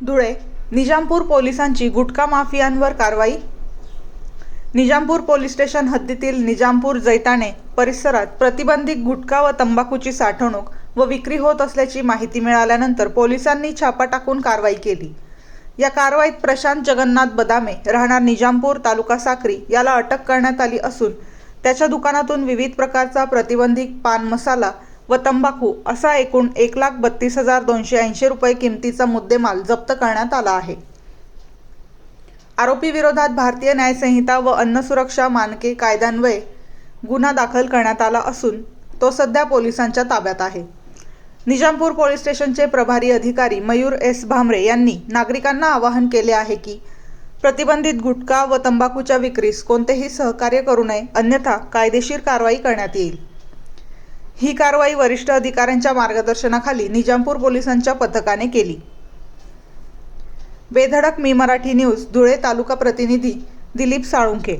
धुळे निजामपूर पोलिसांची गुटखा माफियांवर कारवाई। Nizampur police station हद्दीतील निजामपूर जैताणे परिसरात प्रतिबंधित गुटखा व तंबाखूची साठवणूक व विक्री होत असल्याची माहिती मिळाल्यानंतर पोलिसांनी छापा टाकून कारवाई केली। या कारवाईत प्रशांत जगन्नाथ बदामे राहणार निजामपूर तालुका साक्री याला अटक करण्यात आली असून त्याच्या दुकानातून विविध प्रकारचा प्रतिबंधित पान मसाला व तंबाखू असा एकूण 1,32,280 रुपये किमतीचा मुद्देमाल जप्त करण्यात आला आहे। आरोपी विरोधात भारतीय न्याय संहिता व अन्न सुरक्षा मानके कायद्यान्वये गुन्हा दाखल करण्यात आला असून तो सध्या पोलिसांच्या ताब्यात आहे। निजामपूर पोलीस स्टेशनचे प्रभारी अधिकारी मयूर एस भामरे यांनी नागरिकांना आवाहन केले आहे की प्रतिबंधित गुटखा व तंबाखूच्या विक्रीस कोणतेही सहकार्य करू नये, अन्यथा कायदेशीर कारवाई करण्यात येईल। ही कारवाई वरिष्ठ अधिकाऱ्यांच्या मार्गदर्शनाखाली निजामपूर पोलिसांच्या पथकाने केली। बेधडक मी मराठी न्यूज धुळे तालुका प्रतिनिधी दिलीप साळुंखे।